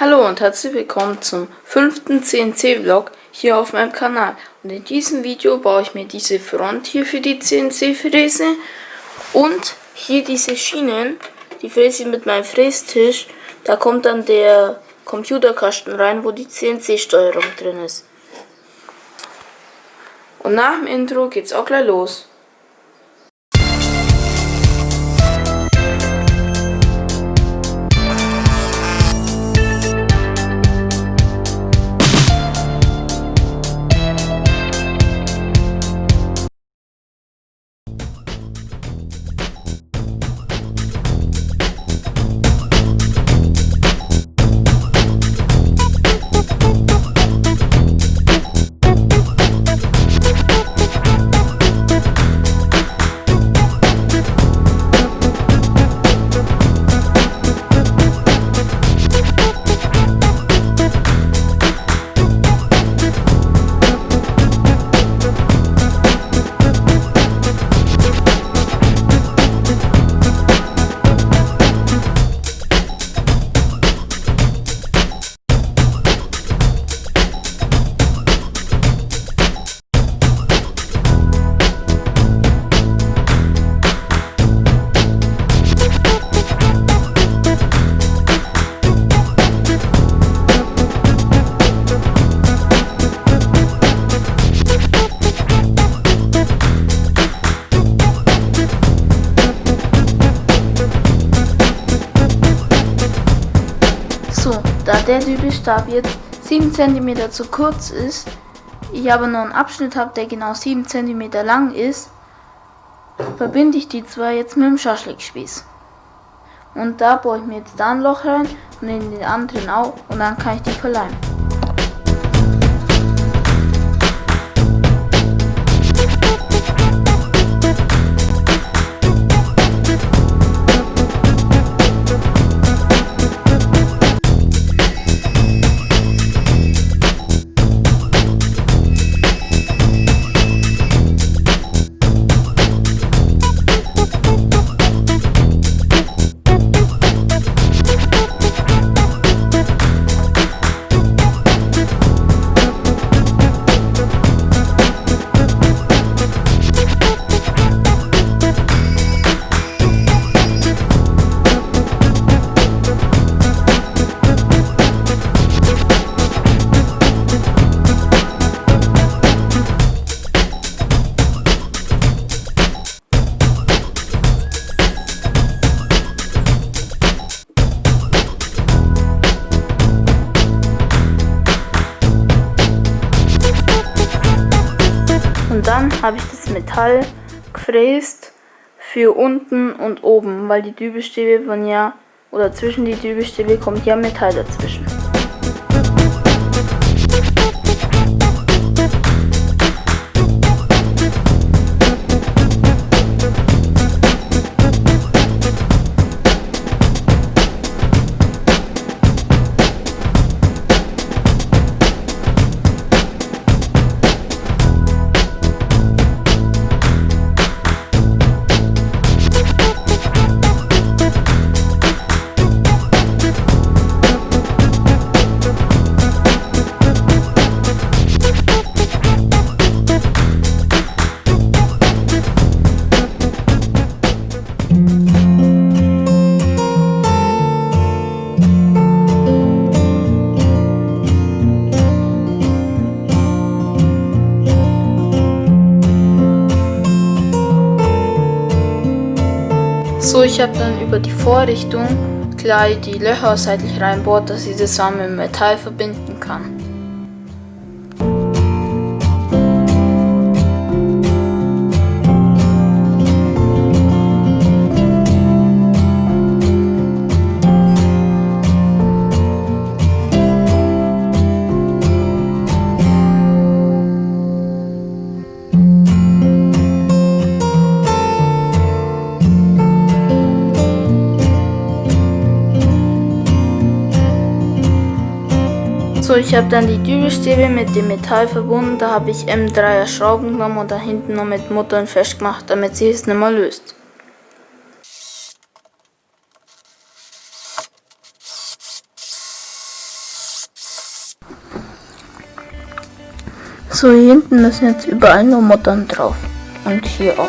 Hallo und herzlich willkommen zum 5. CNC-Vlog hier auf meinem Kanal. Und in diesem Video baue ich mir diese Front hier für die CNC-Fräse und hier diese Schienen, die Fräse mit meinem Frästisch. Da kommt dann der Computerkasten rein, wo die CNC-Steuerung drin ist. Und nach dem Intro geht's auch gleich los. Da der Düdelstab jetzt 7 cm zu kurz ist, ich aber noch einen Abschnitt habe, der genau 7 cm lang ist, verbinde ich die zwei jetzt mit dem Schaschlikspieß. Und da baue ich mir jetzt da ein Loch rein und in den anderen auch und dann kann ich die verleimen. Und dann habe ich das Metall gefräst für unten und oben, weil die Düdelstäbe von oder zwischen die Düdelstäbe kommt ja Metall dazwischen. So, ich habe dann über die Vorrichtung gleich die Löcher seitlich reinbohrt, dass ich das dann mit dem Metall verbinden kann. So, ich habe dann die Düdelstäbe mit dem Metall verbunden. Da habe ich M3er Schrauben genommen und da hinten noch mit Muttern festgemacht, damit sich es nicht mehr löst. So, hier hinten müssen jetzt überall nur Muttern drauf. Und hier auch.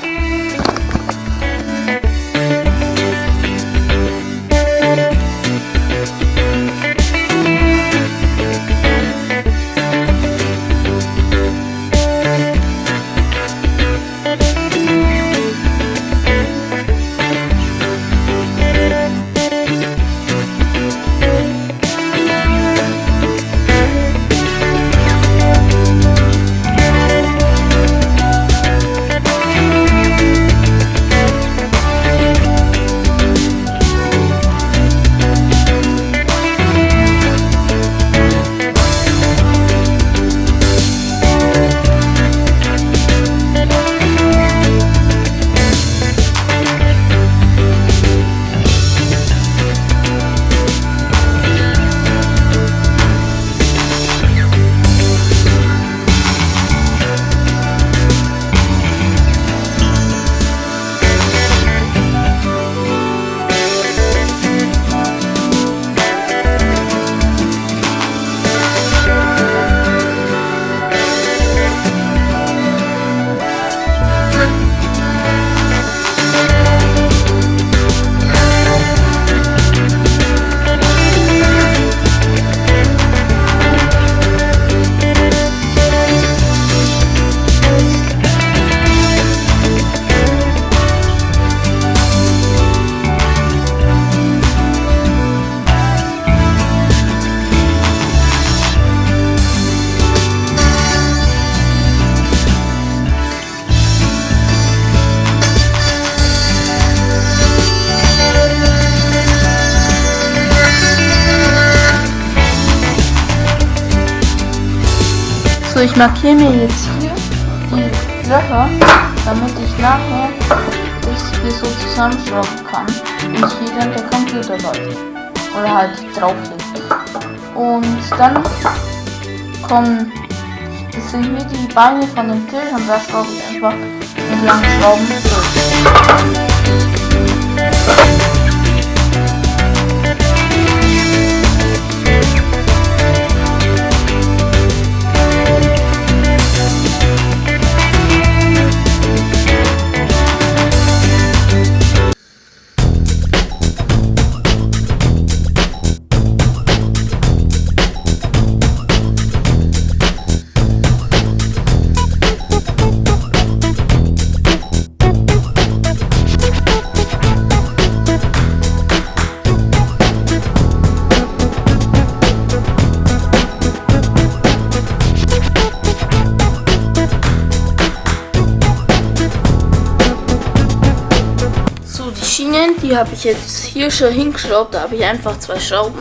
So, ich markiere mir jetzt hier die Löcher, damit ich nachher das hier so zusammenschrauben kann und hier dann der Computer läuft oder halt drauf liegt. Und dann kommen, das sind hier die Beine von dem Tisch und da schraube ich einfach mit langen Schrauben durch. Die habe ich jetzt hier schon hingeschraubt, da habe ich einfach 2 Schrauben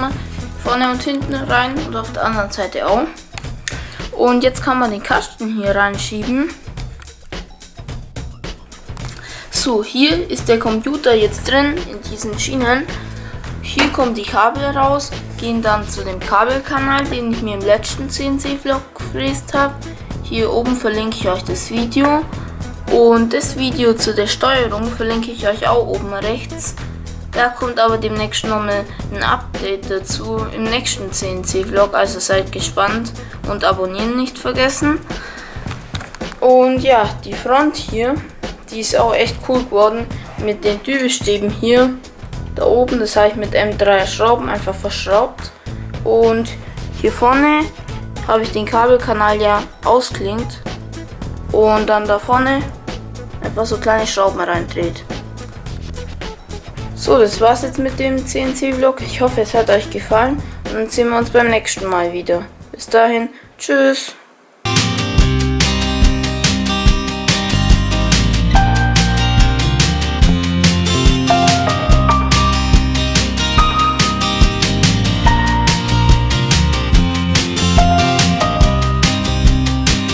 vorne und hinten rein und auf der anderen Seite auch. Und jetzt kann man den Kasten hier reinschieben. So, hier ist der Computer jetzt drin in diesen Schienen. Hier kommen die Kabel raus, gehen dann zu dem Kabelkanal, den ich mir im letzten CNC-Vlog gefräst habe. Hier oben verlinke ich euch das Video. Und das Video zu der Steuerung verlinke ich euch auch oben rechts. Da kommt aber demnächst nochmal ein Update dazu im nächsten CNC-Vlog, also seid gespannt und abonnieren nicht vergessen. Und ja, die Front hier, die ist auch echt cool geworden mit den Düdelstäben hier. Da oben, das habe ich mit M3 Schrauben einfach verschraubt. Und hier vorne habe ich den Kabelkanal ja ausklingt und dann da vorne einfach so kleine Schrauben reindreht. So, das war's jetzt mit dem CNC-Vlog. Ich hoffe, es hat euch gefallen und dann sehen wir uns beim nächsten Mal wieder. Bis dahin, tschüss!